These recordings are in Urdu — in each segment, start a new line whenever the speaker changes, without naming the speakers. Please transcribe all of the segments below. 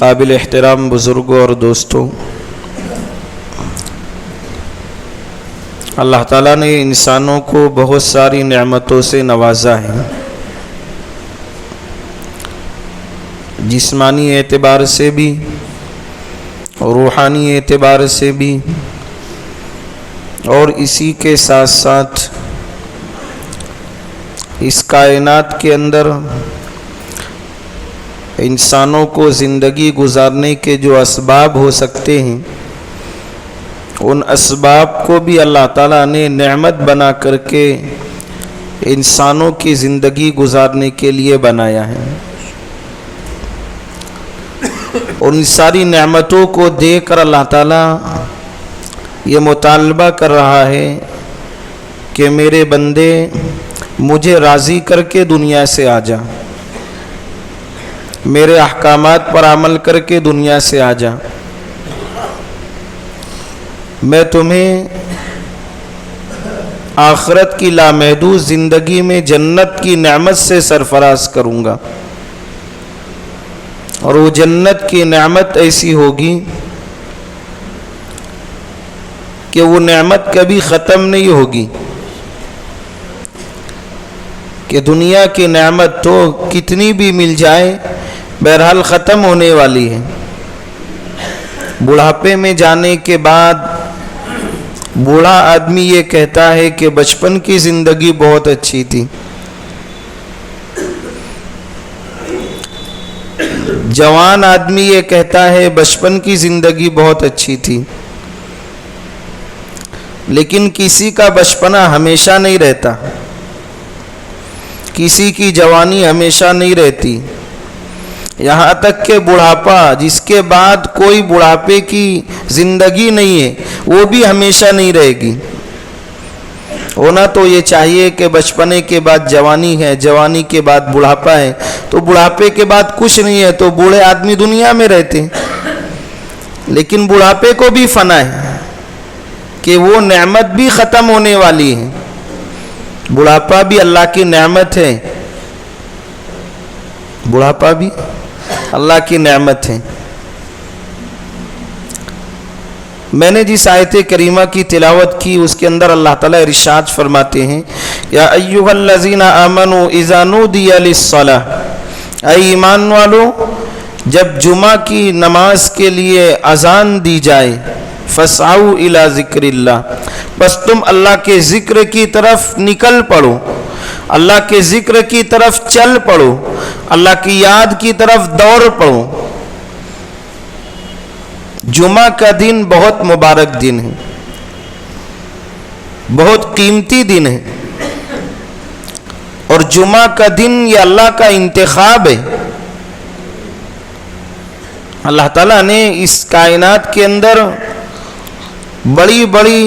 قابل احترام بزرگوں اور دوستوں، اللہ تعالیٰ نے انسانوں کو بہت ساری نعمتوں سے نوازا ہے، جسمانی اعتبار سے بھی، روحانی اعتبار سے بھی، اور اسی کے ساتھ ساتھ اس کائنات کے اندر انسانوں کو زندگی گزارنے کے جو اسباب ہو سکتے ہیں، ان اسباب کو بھی اللہ تعالیٰ نے نعمت بنا کر کے انسانوں کی زندگی گزارنے کے لیے بنایا ہے۔ ان ساری نعمتوں کو دیکھ کر اللہ تعالیٰ یہ مطالبہ کر رہا ہے کہ میرے بندے مجھے راضی کر کے دنیا سے آ جا، میرے احکامات پر عمل کر کے دنیا سے آ جا، میں تمہیں آخرت کی لامحدود زندگی میں جنت کی نعمت سے سرفراز کروں گا، اور وہ جنت کی نعمت ایسی ہوگی کہ وہ نعمت کبھی ختم نہیں ہوگی، کہ دنیا کی نعمت تو کتنی بھی مل جائے بہرحال ختم ہونے والی ہے۔ بڑھاپے میں جانے کے بعد بوڑھا آدمی یہ کہتا ہے کہ بچپن کی زندگی بہت اچھی تھی، جوان آدمی یہ کہتا ہے بچپن کی زندگی بہت اچھی تھی، لیکن کسی کا بچپنا ہمیشہ نہیں رہتا، کسی کی جوانی ہمیشہ نہیں رہتی، یہاں تک کہ بڑھاپا جس کے بعد کوئی بڑھاپے کی زندگی نہیں ہے وہ بھی ہمیشہ نہیں رہے گی۔ ہونا تو یہ چاہیے کہ بچپنے کے بعد جوانی ہے، جوانی کے بعد بڑھاپا ہے، تو بڑھاپے کے بعد کچھ نہیں ہے تو بوڑھے آدمی دنیا میں رہتے ہیں، لیکن بڑھاپے کو بھی فنا ہے کہ وہ نعمت بھی ختم ہونے والی ہے۔ بڑھاپا بھی اللہ کی نعمت ہے، بڑھاپا بھی اللہ کی نعمت ہے۔ میں نے جس آیت کریمہ کی تلاوت کی اس کے اندر اللہ تعالیٰ ارشاد فرماتے ہیں، یا ایھا الذین آمنوا اذا نودی للصلاۃ، اے ایمان والو جب جمعہ کی نماز کے لیے اذان دی جائے، فاسعوا الی ذکر اللہ، بس تم اللہ کے ذکر کی طرف نکل پڑو، اللہ کے ذکر کی طرف چل پڑو، اللہ کی یاد کی طرف دوڑ پڑو۔ جمعہ کا دن بہت مبارک دن ہے، بہت قیمتی دن ہے، اور جمعہ کا دن یہ اللہ کا انتخاب ہے۔ اللہ تعالیٰ نے اس کائنات کے اندر بڑی بڑی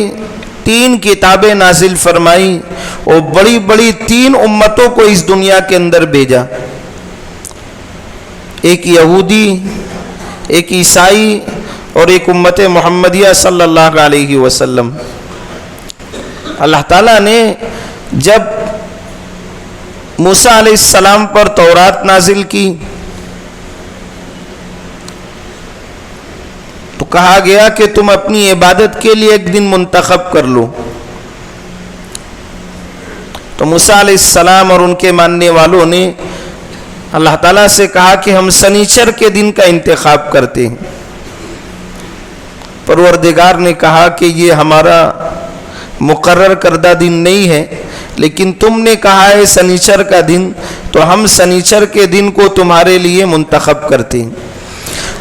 3 کتابیں نازل فرمائی اور بڑی بڑی 3 امتوں کو اس دنیا کے اندر بھیجا، ایک یہودی، ایک عیسائی اور ایک امت محمدیہ صلی اللہ علیہ وسلم۔ اللہ تعالیٰ نے جب موسیٰ علیہ السلام پر تورات نازل کی تو کہا گیا کہ تم اپنی عبادت کے لیے ایک دن منتخب کر لو، تو موسیٰ علیہ السلام اور ان کے ماننے والوں نے اللہ تعالیٰ سے کہا کہ ہم سنیچر کے دن کا انتخاب کرتے ہیں۔ پروردگار نے کہا کہ یہ ہمارا مقرر کردہ دن نہیں ہے، لیکن تم نے کہا ہے سنیچر کا دن، تو ہم سنیچر کے دن کو تمہارے لیے منتخب کرتے ہیں،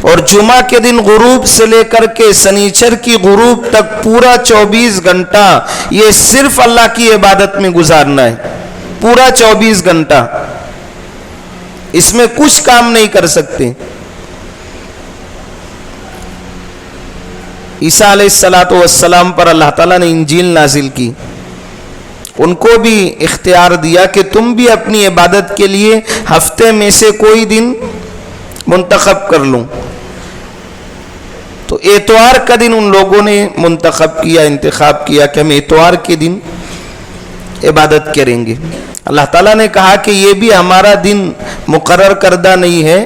اور جمعہ کے دن غروب سے لے کر کے سنیچر کی غروب تک پورا 24 گھنٹہ یہ صرف اللہ کی عبادت میں گزارنا ہے، پورا 24 گھنٹہ، اس میں کچھ کام نہیں کر سکتے۔ عیسیٰ علیہ السلام پر اللہ تعالیٰ نے انجیل نازل کی، ان کو بھی اختیار دیا کہ تم بھی اپنی عبادت کے لیے ہفتے میں سے کوئی دن منتخب کر لوں، تو اتوار کا دن ان لوگوں نے منتخب کیا، انتخاب کیا کہ ہم اتوار کے دن عبادت کریں گے۔ اللہ تعالیٰ نے کہا کہ یہ بھی ہمارا دن مقرر کردہ نہیں ہے،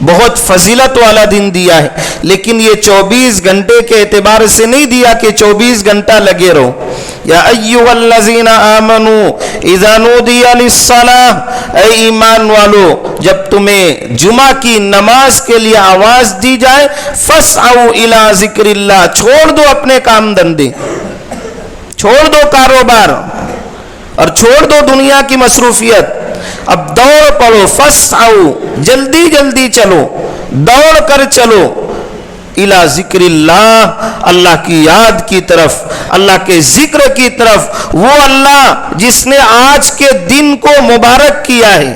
بہت فضیلت والا دن دیا ہے، لیکن یہ 24 گھنٹے کے اعتبار سے نہیں دیا کہ 24 گھنٹہ لگے رہو۔ یا ایھا الذین آمنوا اذا نودی للصلاۃ، اے ایمان والو جب تمہیں جمعہ کی نماز کے لیے آواز دی جائے، فاسعوا الی ذکر اللہ، چھوڑ دو اپنے کام دھندے، چھوڑ دو کاروبار اور چھوڑ دو دنیا کی مصروفیت، اب دوڑ پڑو، فاسعوا، جلدی جلدی چلو، دوڑ کر چلو، الی ذکر اللہ، اللہ کی یاد کی طرف، اللہ کے ذکر کی طرف، وہ اللہ جس نے آج کے دن کو مبارک کیا ہے،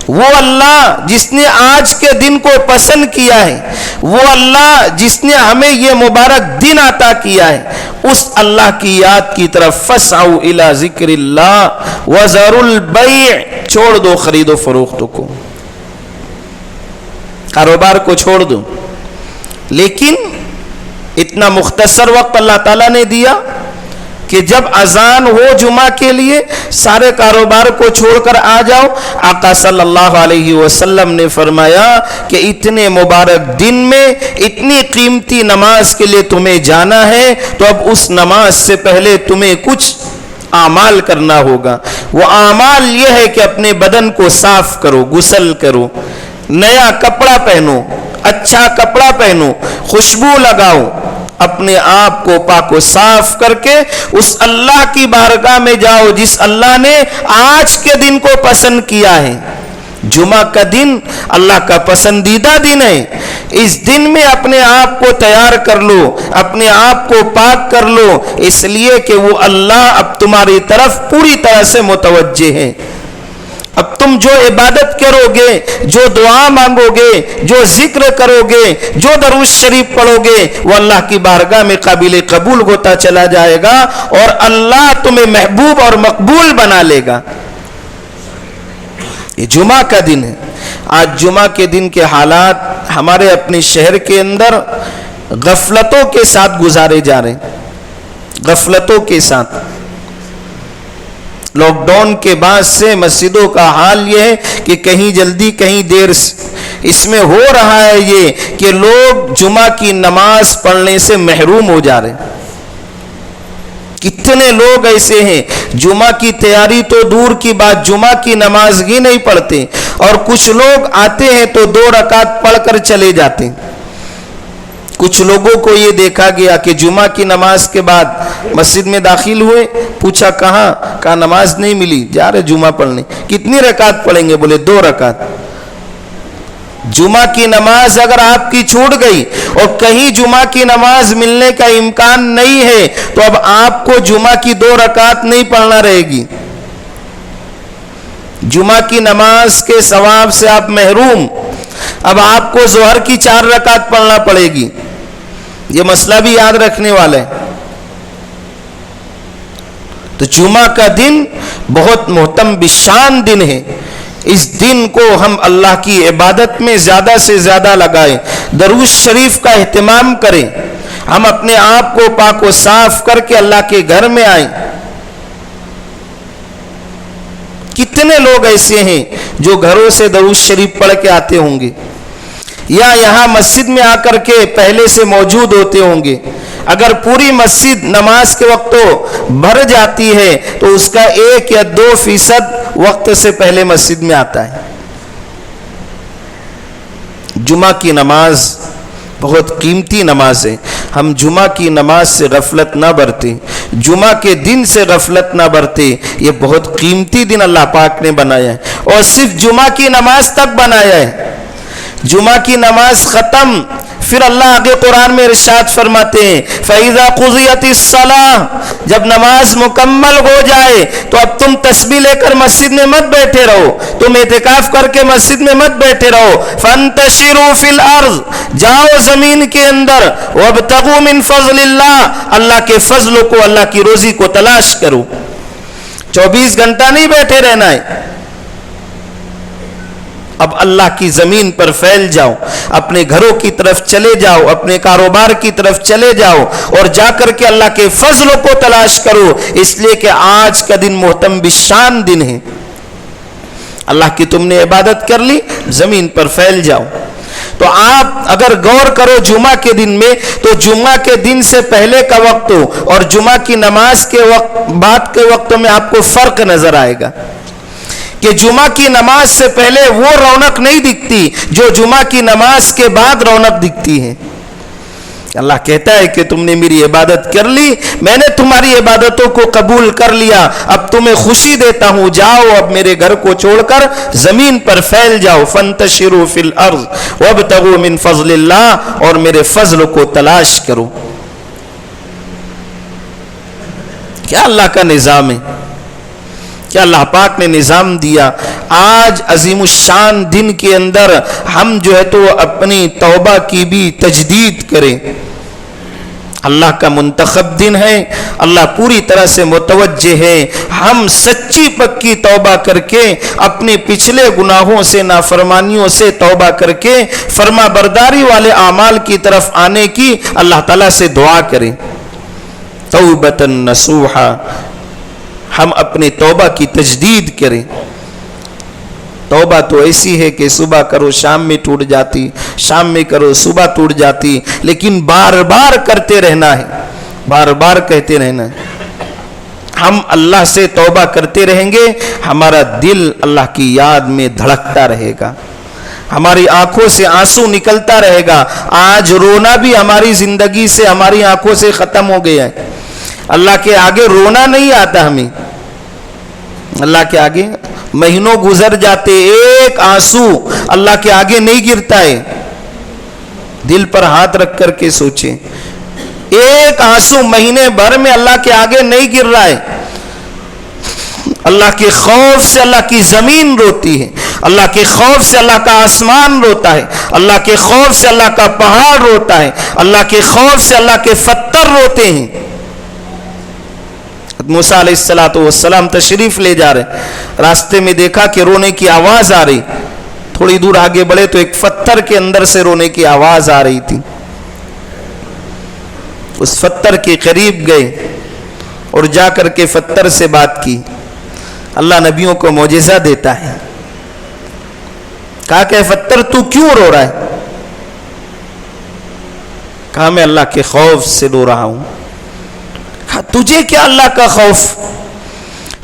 وہ اللہ جس نے آج کے دن کو پسند کیا ہے، وہ اللہ جس نے ہمیں یہ مبارک دن عطا کیا ہے، اس اللہ کی یاد کی طرف، فاسعوا الی ذکر اللہ وذروا البیع، چھوڑ دو خرید و فروخت کو، کاروبار کو چھوڑ دو۔ لیکن اتنا مختصر وقت اللہ تعالیٰ نے دیا کہ جب اذان ہو جمعہ کے لیے سارے کاروبار کو چھوڑ کر آ جاؤ۔ آقا صلی اللہ علیہ وسلم نے فرمایا کہ اتنے مبارک دن میں اتنی قیمتی نماز کے لیے تمہیں جانا ہے تو اب اس نماز سے پہلے تمہیں کچھ اعمال کرنا ہوگا۔ وہ اعمال یہ ہے کہ اپنے بدن کو صاف کرو، غسل کرو، نیا کپڑا پہنو، اچھا کپڑا پہنو، خوشبو لگاؤ، اپنے آپ کو پاک و صاف کر کے اس اللہ کی بارگاہ میں جاؤ جس اللہ نے آج کے دن کو پسند کیا ہے۔ جمعہ کا دن اللہ کا پسندیدہ دن ہے، اس دن میں اپنے آپ کو تیار کر لو، اپنے آپ کو پاک کر لو، اس لیے کہ وہ اللہ اب تمہاری طرف پوری طرح سے متوجہ ہے۔ اب تم جو عبادت کرو گے، جو دعا مانگو گے، جو ذکر کرو گے، جو درود شریف پڑھو گے، وہ اللہ کی بارگاہ میں قابل قبول ہوتا چلا جائے گا اور اللہ تمہیں محبوب اور مقبول بنا لے گا۔ یہ جمعہ کا دن ہے۔ آج جمعہ کے دن کے حالات ہمارے اپنے شہر کے اندر غفلتوں کے ساتھ گزارے جا رہے ہیں، غفلتوں کے ساتھ۔ لاک ڈاؤن کے بعد سے مسجدوں کا حال یہ ہے کہ کہیں جلدی کہیں دیر، اس میں ہو رہا ہے یہ کہ لوگ جمعہ کی نماز پڑھنے سے محروم ہو جا رہے ہیں۔ کتنے لوگ ایسے ہیں جمعہ کی تیاری تو دور کی بات، جمعہ کی نماز ہی نہیں پڑھتے، اور کچھ لوگ آتے ہیں تو 2 رکعت پڑھ کر چلے جاتے ہیں۔ کچھ لوگوں کو یہ دیکھا گیا کہ جمعہ کی نماز کے بعد مسجد میں داخل ہوئے، پوچھا کہاں، کہا نماز نہیں ملی، جا رہے جمعہ پڑھنے۔ کتنی رکعت پڑھیں گے؟ بولے 2 رکعت۔ جمعہ کی نماز اگر آپ کی چھوٹ گئی اور کہیں جمعہ کی نماز ملنے کا امکان نہیں ہے تو اب آپ کو جمعہ کی 2 رکعت نہیں پڑھنا رہے گی، جمعہ کی نماز کے ثواب سے آپ محروم، اب آپ کو ظہر کی 4 رکعت پڑھنا پڑے گی۔ یہ مسئلہ بھی یاد رکھنے والا ہے۔ تو جمعہ کا دن بہت محترم بشان دن ہے، اس دن کو ہم اللہ کی عبادت میں زیادہ سے زیادہ لگائیں، درود شریف کا اہتمام کریں، ہم اپنے آپ کو پاک و صاف کر کے اللہ کے گھر میں آئیں۔ کتنے لوگ ایسے ہیں جو گھروں سے درود شریف پڑھ کے آتے ہوں گے یا یہاں مسجد میں آ کر کے پہلے سے موجود ہوتے ہوں گے۔ اگر پوری مسجد نماز کے وقت بھر جاتی ہے تو اس کا 1 یا 2% وقت سے پہلے مسجد میں آتا ہے۔ جمعہ کی نماز بہت قیمتی نماز ہے، ہم جمعہ کی نماز سے غفلت نہ برتے، جمعہ کے دن سے غفلت نہ برتے۔ یہ بہت قیمتی دن اللہ پاک نے بنایا ہے، اور صرف جمعہ کی نماز تک بنایا ہے۔ جمعہ کی نماز ختم، پھر اللہ آگے قرآن میں ارشاد فرماتے ہیں فَإِذَا قُضِيَتِ الصَّلَاةُ، جب نماز مکمل ہو جائے تو اب تم تسبیح لے کر مسجد میں مت بیٹھے رہو، تم اعتکاف کر کے مسجد میں مت بیٹھے رہو، فَانْتَشِرُوا فِي الْأَرْضِ، جاؤ زمین کے اندر، وَابْتَغُوا مِنْ فَضْلِ اللَّهِ، اللہ کے فضل کو، اللہ کی روزی کو تلاش کرو۔ 24 گھنٹہ نہیں بیٹھے رہنا ہے، اب اللہ کی زمین پر پھیل جاؤ، اپنے گھروں کی طرف چلے جاؤ، اپنے کاروبار کی طرف چلے جاؤ، اور جا کر کے اللہ کے فضل کو تلاش کرو، اس لیے کہ آج کا دن محترم بشان دن ہے۔ اللہ کی تم نے عبادت کر لی، زمین پر پھیل جاؤ۔ تو آپ اگر غور کرو جمعہ کے دن میں تو جمعہ کے دن سے پہلے کا وقت اور جمعہ کی نماز کے وقت بعد کے وقتوں میں آپ کو فرق نظر آئے گا کہ جمعہ کی نماز سے پہلے وہ رونق نہیں دکھتی جو جمعہ کی نماز کے بعد رونق دکھتی ہے. اللہ کہتا ہے کہ تم نے میری عبادت کر لی, میں نے تمہاری عبادتوں کو قبول کر لیا, اب تمہیں خوشی دیتا ہوں, جاؤ اب میرے گھر کو چھوڑ کر زمین پر پھیل جاؤ. فانتشروا فی الارض وابتغوا من فضل اللہ, اور میرے فضل کو تلاش کرو. کیا اللہ کا نظام ہے, کیا اللہ پاک نے نظام دیا. آج عظیم الشان دن کے اندر ہم جو ہے تو اپنی توبہ کی بھی تجدید کریں. اللہ کا منتخب دن ہے, اللہ پوری طرح سے متوجہ ہے. ہم سچی پکی توبہ کر کے اپنے پچھلے گناہوں سے, نافرمانیوں سے توبہ کر کے فرما برداری والے اعمال کی طرف آنے کی اللہ تعالیٰ سے دعا کریں. توبۃ نصوحا, ہم اپنے توبہ کی تجدید کریں. توبہ تو ایسی ہے کہ صبح کرو شام میں ٹوٹ جاتی, شام میں کرو صبح ٹوٹ جاتی, لیکن بار بار کرتے رہنا ہے, بار بار کہتے رہنا ہے. ہم اللہ سے توبہ کرتے رہیں گے, ہمارا دل اللہ کی یاد میں دھڑکتا رہے گا, ہماری آنکھوں سے آنسو نکلتا رہے گا. آج رونا بھی ہماری زندگی سے, ہماری آنکھوں سے ختم ہو گیا ہے. اللہ کے آگے رونا نہیں آتا ہمیں, اللہ کے آگے مہینوں گزر جاتے, ایک آنسو اللہ کے آگے نہیں گرتا ہے. دل پر ہاتھ رکھ کر کے سوچیں, ایک آنسو مہینے بھر میں اللہ کے آگے نہیں گر رہا ہے. اللہ کے خوف سے اللہ کی زمین روتی ہے, اللہ کے خوف سے اللہ کا آسمان روتا ہے, اللہ کے خوف سے اللہ کا پہاڑ روتا ہے, اللہ کے خوف سے اللہ کے پتھر روتے ہیں. موسیٰ علیہ السلام تشریف لے جا رہے, راستے میں دیکھا کہ رونے کی آواز آ رہی. تھوڑی دور آگے بڑھے تو ایک پتھر کے اندر سے رونے کی آواز آ رہی تھی. اس پتھر کے قریب گئے اور جا کر کے پتھر سے بات کی. اللہ نبیوں کو معجزہ دیتا ہے. کہا کہ پتھر تو کیوں رو رہا ہے؟ کہا میں اللہ کے خوف سے رو رہا ہوں. تجھے کیا اللہ کا خوف,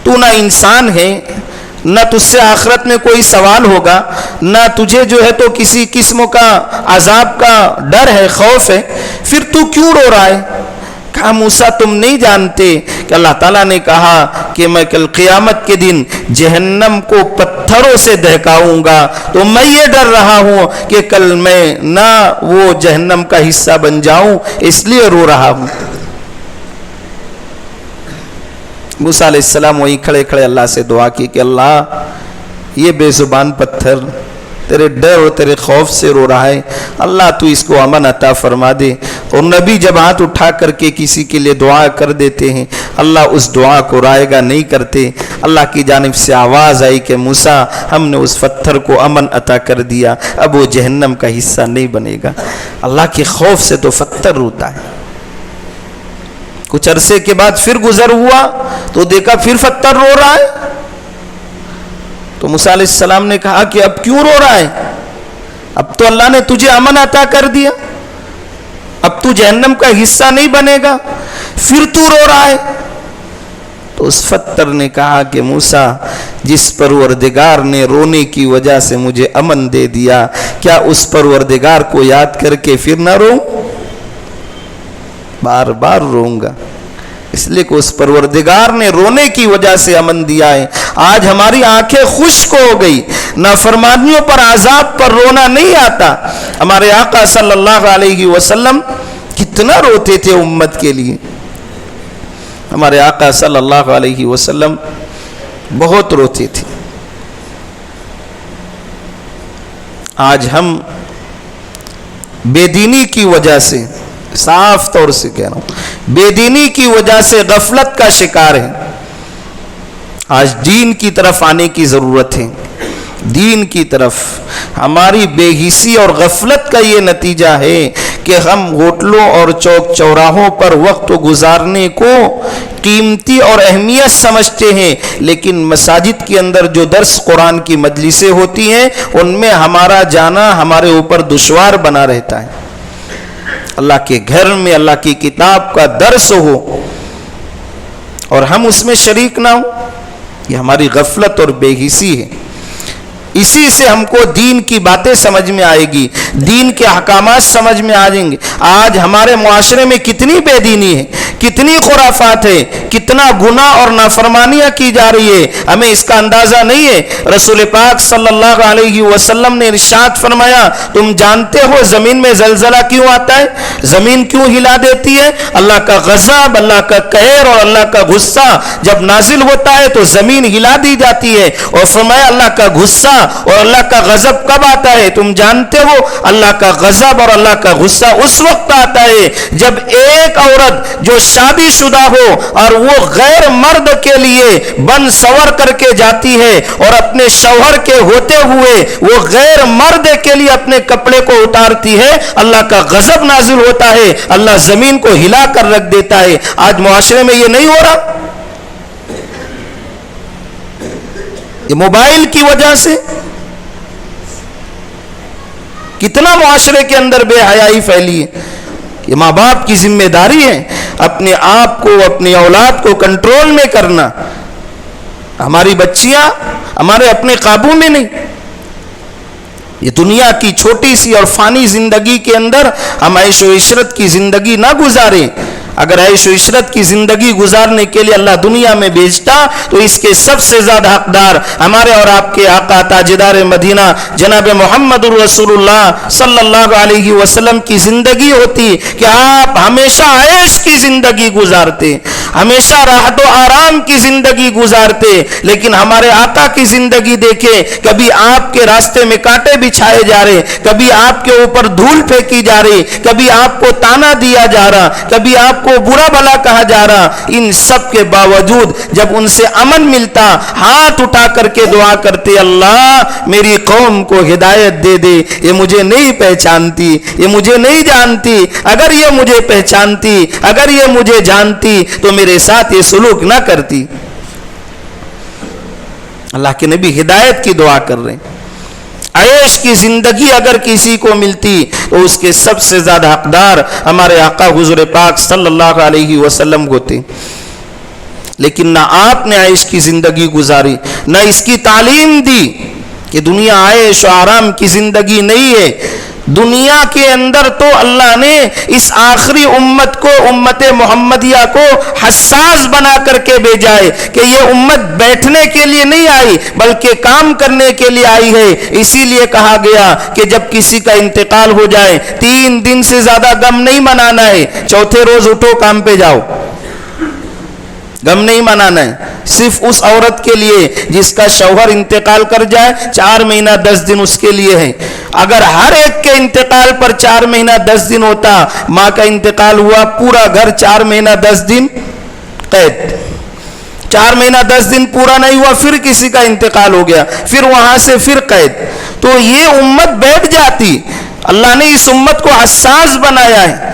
تو نہ انسان ہے, نہ تجھ سے آخرت میں کوئی سوال ہوگا, نہ تجھے جو ہے تو کسی قسم کا عذاب کا ڈر ہے, خوف ہے, پھر تو کیوں رو رہا ہے؟ کہا موسیٰ تم نہیں جانتے کہ اللہ تعالیٰ نے کہا کہ میں کل قیامت کے دن جہنم کو پتھروں سے دہکاؤں گا, تو میں یہ ڈر رہا ہوں کہ کل میں نہ وہ جہنم کا حصہ بن جاؤں, اس لیے رو رہا ہوں. موسیٰ علیہ السلام وہیں کھڑے کھڑے اللہ سے دعا کی کہ اللہ یہ بے زبان پتھر تیرے ڈر اور تیرے خوف سے رو رہا ہے, اللہ تو اس کو امن عطا فرما دے. اور نبی جب ہاتھ اٹھا کر کے کسی کے لیے دعا کر دیتے ہیں, اللہ اس دعا کو رائے گا نہیں کرتے. اللہ کی جانب سے آواز آئی کہ موسیٰ ہم نے اس پتھر کو امن عطا کر دیا, اب وہ جہنم کا حصہ نہیں بنے گا. اللہ کے خوف سے تو پتھر روتا ہے. کچھ عرصے کے بعد پھر گزر ہوا تو دیکھا پھر پتھر رو رہا ہے. تو موسیٰ علیہ السلام نے کہا کہ اب کیوں رو رہا ہے؟ اب تو اللہ نے تجھے امن عطا کر دیا, اب تو جہنم کا حصہ نہیں بنے گا, پھر تو رو رہا ہے. تو اس پتھر نے کہا کہ موسیٰ جس پروردگار نے رونے کی وجہ سے مجھے امن دے دیا, کیا اس پروردگار کو یاد کر کے پھر نہ روؤں؟ بار بار روؤں گا, اس لیے کہ اس پروردگار نے رونے کی وجہ سے امن دیا ہے. آج ہماری آنکھیں خشک ہو گئی, نافرمانیوں پر عذاب پر رونا نہیں آتا. ہمارے آقا صلی اللہ علیہ وسلم کتنا روتے تھے امت کے لیے. ہمارے آقا صلی اللہ علیہ وسلم بہت روتے تھے. آج ہم بے دینی کی وجہ سے, صاف طور سے کہہ رہا ہوں, بے دینی کی وجہ سے غفلت کا شکار ہے. آج دین کی طرف آنے کی ضرورت ہے. دین کی طرف ہماری بے حسی اور غفلت کا یہ نتیجہ ہے کہ ہم ہوٹلوں اور چوک چوراہوں پر وقت گزارنے کو قیمتی اور اہمیت سمجھتے ہیں، لیکن مساجد کے اندر جو درس قرآن کی مجلسیں ہوتی ہیں ان میں ہمارا جانا ہمارے اوپر دشوار بنا رہتا ہے۔ اللہ کے گھر میں اللہ کی کتاب کا درس ہو اور ہم اس میں شریک نہ ہوں، یہ ہماری غفلت اور بے حسی ہے۔ اسی سے ہم کو دین کی باتیں سمجھ میں آئے گی، دین کے احکامات سمجھ میں آ جائیں گے۔ آج ہمارے معاشرے میں کتنی بے دینی ہے، کتنی خرافات ہے، کتنا گناہ اور نافرمانیاں کی جا رہی ہے، ہمیں اس کا اندازہ نہیں ہے۔ رسول پاک صلی اللہ علیہ وسلم نے ارشاد فرمایا، تم جانتے ہو زمین میں زلزلہ کیوں آتا ہے، زمین کیوں ہلا دیتی ہے؟ اللہ کا غضب، اللہ کا قہر اور اللہ کا غصہ جب نازل ہوتا ہے تو زمین ہلا دی جاتی ہے۔ اور فرمایا اللہ کا غصہ اور اللہ کا غضب کب آتا ہے؟ تم جانتے ہو اللہ کا غضب اور اللہ کا غصہ اس وقت آتا ہے جب ایک عورت جو شادی شدہ ہو اور وہ غیر مرد کے لیے بن سور کر کے جاتی ہے اور اپنے شوہر کے ہوتے ہوئے وہ غیر مرد کے لیے اپنے کپڑے کو اتارتی ہے، اللہ کا غضب نازل ہوتا ہے، اللہ زمین کو ہلا کر رکھ دیتا ہے۔ آج معاشرے میں یہ نہیں ہو رہا، یہ موبائل کی وجہ سے کتنا معاشرے کے اندر بے حیائی پھیلی ہے۔ یہ ماں باپ کی ذمہ داری ہے اپنے آپ کو، اپنی اولاد کو کنٹرول میں کرنا۔ ہماری بچیاں ہمارے اپنے قابو میں نہیں۔ یہ دنیا کی چھوٹی سی اور فانی زندگی کے اندر ہم عیش و عشرت کی زندگی نہ گزاریں۔ اگر عیش و عشرت کی زندگی گزارنے کے لیے اللہ دنیا میں بھیجتا تو اس کے سب سے زیادہ حقدار ہمارے اور آپ کے آقا تاجدار مدینہ جناب محمد الرسول اللہ صلی اللہ علیہ وسلم کی زندگی ہوتی کہ آپ ہمیشہ عیش کی زندگی گزارتے، ہمیشہ راحت و آرام کی زندگی گزارتے، لیکن ہمارے آقا کی زندگی دیکھیں، کبھی آپ کے راستے میں کانٹے بچھائے جا رہے، کبھی آپ کے اوپر دھول پھینکی جا رہی، کبھی آپ کو تانا دیا جا رہا، کبھی آپ کو برا بھلا کہا جا رہا۔ ان سب کے باوجود جب ان سے امن ملتا ہاتھ اٹھا کر کے دعا کرتے، اللہ میری قوم کو ہدایت دے دے، یہ مجھے نہیں پہچانتی، یہ مجھے نہیں جانتی، اگر یہ مجھے پہچانتی، اگر یہ مجھے جانتی تو میرے ساتھ یہ سلوک نہ کرتی۔ اللہ کے نبی ہدایت کی دعا کر رہے ہیں۔ عیش کی زندگی اگر کسی کو ملتی تو اس کے سب سے زیادہ حقدار ہمارے آقا حضور پاک صلی اللہ علیہ وسلم ہوتے، لیکن نہ آپ نے عیش کی زندگی گزاری، نہ اس کی تعلیم دی کہ دنیا عیش و آرام کی زندگی نہیں ہے۔ دنیا کے اندر تو اللہ نے اس آخری امت کو، امت محمدیہ کو حساس بنا کر کے بھیجا ہے کہ یہ امت بیٹھنے کے لیے نہیں آئی بلکہ کام کرنے کے لیے آئی ہے۔ اسی لیے کہا گیا کہ جب کسی کا انتقال ہو جائے 3 دن سے زیادہ غم نہیں منانا ہے، چوتھے روز اٹھو کام پہ جاؤ، غم نہیں منانا ہے۔ صرف اس عورت کے لیے جس کا شوہر انتقال کر جائے 4 مہینہ 10 دن اس کے لیے ہے۔ اگر ہر ایک کے انتقال پر 4 مہینہ 10 دن ہوتا، ماں کا انتقال ہوا پورا گھر 4 مہینہ 10 دن قید، 4 مہینہ 10 دن پورا نہیں ہوا پھر کسی کا انتقال ہو گیا، پھر وہاں سے پھر قید، تو یہ امت بیٹھ جاتی۔ اللہ نے اس امت کو حساس بنایا ہے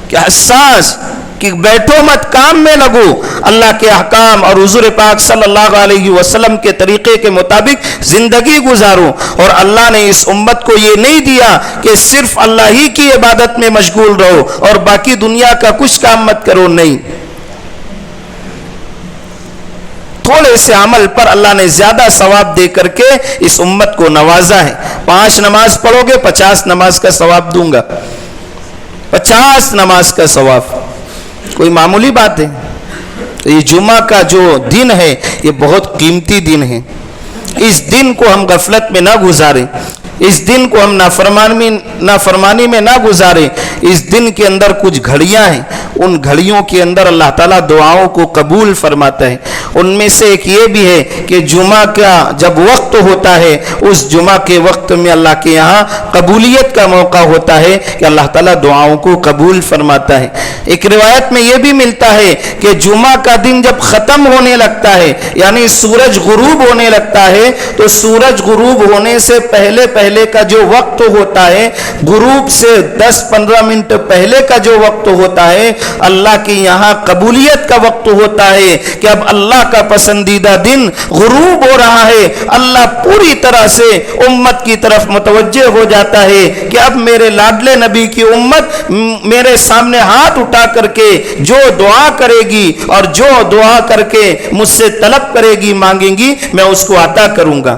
کہ حساس کہ بیٹھو مت، کام میں لگو، اللہ کے احکام اور حضور پاک صلی اللہ علیہ وسلم کے طریقے کے مطابق زندگی گزارو۔ اور اللہ نے اس امت کو یہ نہیں دیا کہ صرف اللہ ہی کی عبادت میں مشغول رہو اور باقی دنیا کا کچھ کام مت کرو، نہیں۔ تھوڑے سے عمل پر اللہ نے زیادہ ثواب دے کر کے اس امت کو نوازا ہے۔ 5 نماز پڑھو گے 50 نماز کا ثواب دوں گا، 50 نماز کا ثواب، کوئی معمولی بات ہے۔ تو یہ جمعہ کا جو دن ہے یہ بہت قیمتی دن ہے، اس دن کو ہم غفلت میں نہ گزاریں، اس دن کو ہم نافرمانی میں نہ گزاریں۔ اس دن کے اندر کچھ گھڑیاں ہیں، ان گھڑیوں کے اندر اللہ تعالیٰ دعاؤں کو قبول فرماتا ہے۔ ان میں سے ایک یہ بھی ہے کہ جمعہ کا جب وقت ہوتا ہے اس جمعہ کے وقت میں اللہ کے یہاں قبولیت کا موقع ہوتا ہے کہ اللہ تعالیٰ دعاؤں کو قبول فرماتا ہے۔ ایک روایت میں یہ بھی ملتا ہے کہ جمعہ کا دن جب ختم ہونے لگتا ہے، یعنی سورج غروب ہونے لگتا ہے، تو سورج غروب ہونے سے پہلے کا جو وقت ہوتا ہے، غروب سے 10-15 منٹ پہلے کا جو وقت ہوتا ہے، اللہ کے یہاں قبولیت کا وقت ہوتا ہے کہ اب اللہ کا پسندیدہ دن غروب ہو رہا ہے، اللہ پوری طرح سے امت کی طرف متوجہ ہو جاتا ہے کہ اب میرے لاڈلے نبی کی امت میرے سامنے ہاتھ اٹھا کر کے جو دعا کرے گی اور جو دعا کر کے مجھ سے طلب کرے گی، مانگیں گی، میں اس کو عطا کروں گا۔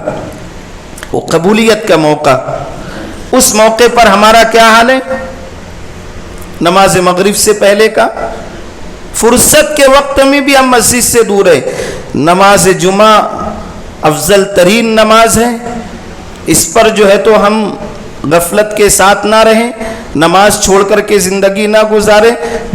وہ قبولیت کا موقع، اس موقع پر ہمارا کیا حال ہے؟ نماز مغرب سے پہلے کا فرصت کے وقت میں بھی ہم مسجد سے دور ہے۔ نماز جمعہ افضل ترین نماز ہے، اس پر جو ہے تو ہم غفلت کے ساتھ نہ رہیں، نماز چھوڑ کر کے زندگی نہ گزارے۔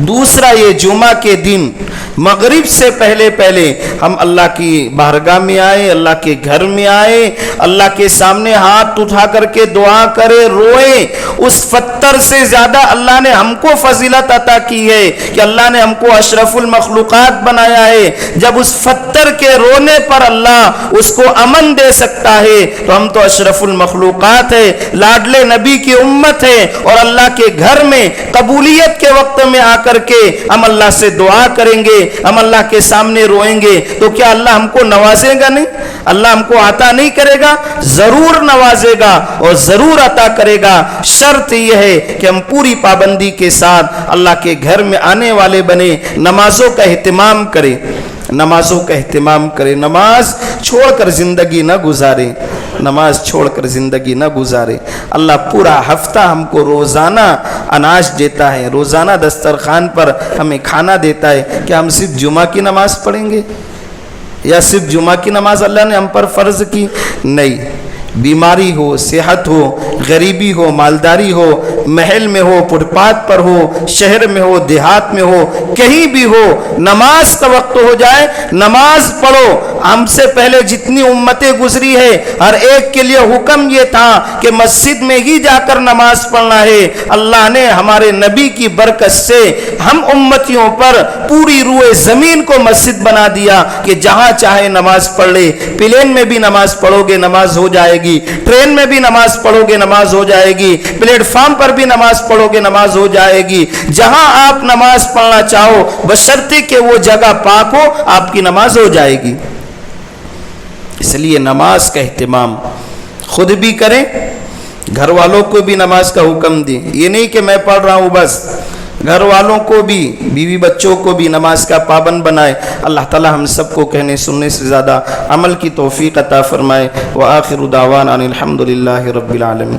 دوسرا، یہ جمعہ کے دن مغرب سے پہلے پہلے ہم اللہ کی بارگاہ میں آئے، اللہ کے گھر میں آئے، اللہ کے سامنے ہاتھ اٹھا کر کے دعا کرے، روئے۔ اس فتر سے زیادہ اللہ نے ہم کو فضیلت عطا کی ہے کہ اللہ نے ہم کو اشرف المخلوقات بنایا ہے۔ جب اس فتر کے رونے پر اللہ اس کو امن دے سکتا ہے تو ہم تو اشرف المخلوقات ہے، لاڈلے نبی کی امت ہے، اور اللہ کے گھر میں قبولیت کے وقت میں آ کر کے ہم اللہ سے دعا کریں گے، ہم اللہ کے سامنے روئیں گے، تو کیا اللہ ہم کو نوازے گا نہیں؟ اللہ ہم کو عطا نہیں کرے گا؟ ضرور نوازے گا اور ضرور عطا کرے گا۔ شرط یہ ہے کہ ہم پوری پابندی کے ساتھ اللہ کے گھر میں آنے والے بنے، نمازوں کا اہتمام کریں، نمازوں کا اہتمام کریں، نماز چھوڑ کر زندگی نہ گزارے، نماز چھوڑ کر زندگی نہ گزارے۔ اللہ پورا ہفتہ ہم کو روزانہ اناج دیتا ہے، روزانہ دسترخوان پر ہمیں کھانا دیتا ہے، کیا ہم صرف جمعہ کی نماز پڑھیں گے؟ یا صرف جمعہ کی نماز اللہ نے ہم پر فرض کی؟ نہیں، بیماری ہو، صحت ہو، غریبی ہو، مالداری ہو، محل میں ہو، فٹ پاتھ پر ہو، شہر میں ہو، دیہات میں ہو، کہیں بھی ہو، نماز کا وقت ہو جائے نماز پڑھو۔ ہم سے پہلے جتنی امتیں گزری ہے ہر ایک کے لیے حکم یہ تھا کہ مسجد میں ہی جا کر نماز پڑھنا ہے۔ اللہ نے ہمارے نبی کی برکت سے ہم امتیوں پر پوری روئے زمین کو مسجد بنا دیا کہ جہاں چاہے نماز پڑھ لے۔ پلین میں بھی نماز پڑھو گے نماز ہو جائے گی، ٹرین میں بھی نماز پڑھو گے نماز ہو جائے گی، پلیٹ فارم پر بھی نماز پڑھو گے نماز ہو جائے گی۔ جہاں آپ نماز پڑھنا چاہو بشرطے کہ وہ جگہ پاک ہو، آپ کی نماز ہو جائے گی۔ اس لیے نماز کا اہتمام خود بھی کریں، گھر والوں کو بھی نماز کا حکم دیں۔ یہ نہیں کہ میں پڑھ رہا ہوں بس، گھر والوں کو بھی، بیوی بچوں کو بھی نماز کا پابند بنائے۔ اللہ تعالی ہم سب کو کہنے سننے سے زیادہ عمل کی توفیق عطا فرمائے۔ وآخر دعوانا ان الحمد للہ رب العالمین۔